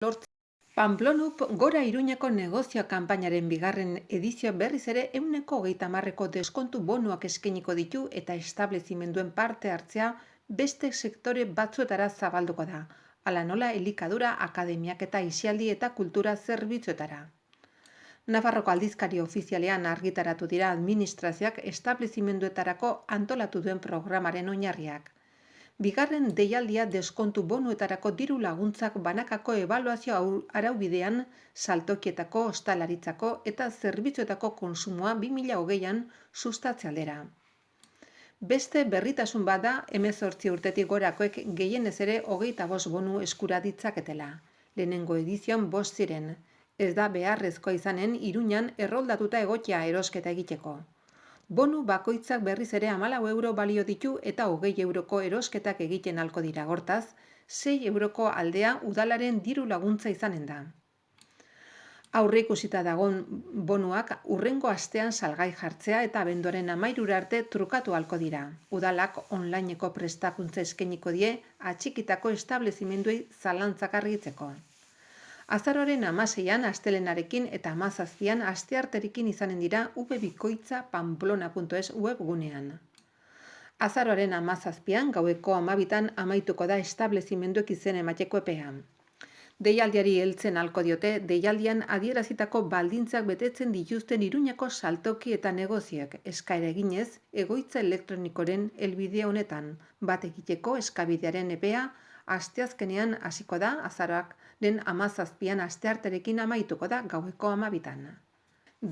lortzen. Pamplonuk Gora Iruñeko negozio kanpainaren bigarren edizio berriz ere 30%ko deskontu bonuak eskainiko ditu eta establezimenduen parte hartzea beste sektore batzuetara zabalduko da, hala nola elikadura, akademiak eta aisialdi eta kultura zerbitzuetara. Nafarroko aldizkari ofizialean argitaratu dira administrazioak establezimenduetarako antolatu duen programaren oinarriak. Bigarren deialdia deskontu bonuetarako diru laguntzak banakako ebaluazio araubidean saltokietako, ostalaritzako eta zerbitzuetako kontsumoa 2020an sustatze aldera. Beste berritasun bat da 18 urtetik gorakoek gehienez ere 25 bonu eskura ditzaketela. Lehenengo edizioan 5 ziren. Ez da beharrezkoa izanen Iruñan erroldatuta egotea erosketa egiteko. Bonu bakoitzak berriz ere 14 euro balio ditu eta 20 euroko erosketak egiten ahalko dira, hortaz, 6 euroko aldea udalaren diru laguntza izanen da. Aurreikusita dagoen bonuak hurrengo astean salgai jartzea eta abenduaren 13 arte trukatu ahalko dira. Udalak onlineko prestakuntza eskainiko die atxikitako establezimenduei zalantzak argitzeko. Azaroaren 16an astelenarekin eta 17an astearterekin izanen dira vbikoitza.pamplona.es webgunean. Azaroaren 17an gaueko 12an amaituko da establezimenduek izen emateko epea. Deialdiari heltzen ahalko diote, deialdian adierazitako baldintzak betetzen dituzten Iruñako saltoki eta negozioek eskaera eginez egoitza elektronikoren helbide honetan, bat egiteko eskabidearen epea asteazkenean hasiko da, azaroaren 17an astearterekin amaituko da gaueko 12an.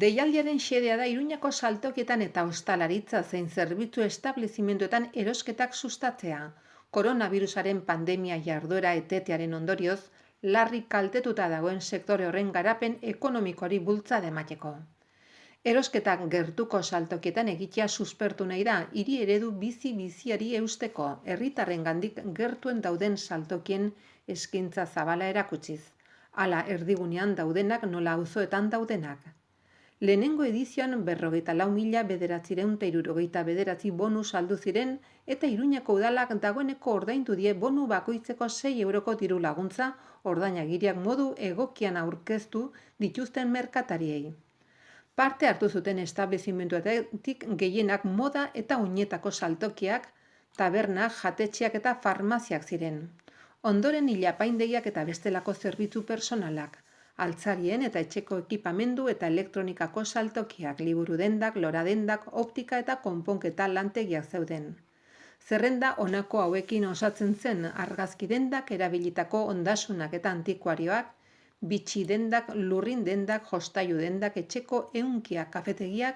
Deialdiaren xedea da Iruñako saltokietan eta ostalaritza zein zerbitzu establezimenduetan erosketak sustatzea. Koronavirusaren pandemia jarduera etetearen ondorioz, larri kaltetuta dagoen sektore horren garapen ekonomikoari bultzada emateko. Erosketak gertuko saltokietan egitea suspertu nahi da, hiri eredu bizi-biziari eusteko, herritarrengandik gertuen dauden saltokien eskaintza zabala erakutsiz. Hala erdigunean daudenak nola auzoetan daudenak. Lehenengo edizioan 54.969 bonu saldu ziren eta Iruñako udalak dagoeneko ordaindu die bonu bakoitzeko 6 euroko diru laguntza ordainagiriak modu egokian aurkeztu dituzten merkatariei. Parte hartu zuten establezimenduetik gehienak moda eta oinetako saltokiak, tabernak, jatetxeak eta farmaziak ziren. Ondoren ilapaindegiak eta bestelako zerbitzu personalak, altzarien eta etxeko ekipamendu eta elektronikako saltokiak, liburu dendak, lora dendak, optika eta konponketa lantegiak zeuden. Zerrenda honako hauekin osatzen zen argazki dendak, erabilitako ondasunak eta antikuarioak, bitxi dendak, lurrin dendak, jostailu dendak, etxeko ehunkiak, kafetegiak,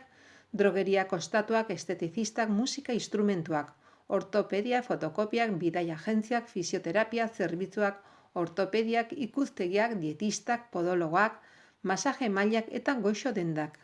drogeriak, ostatuak, esteticistak, musika instrumentuak, ortopedia, fotokopiak, bidai agentziak, fisioterapia, zerbitzuak, ortopediak, ikustegiak, dietistak, podologoak, masaje mailak eta goxo dendak.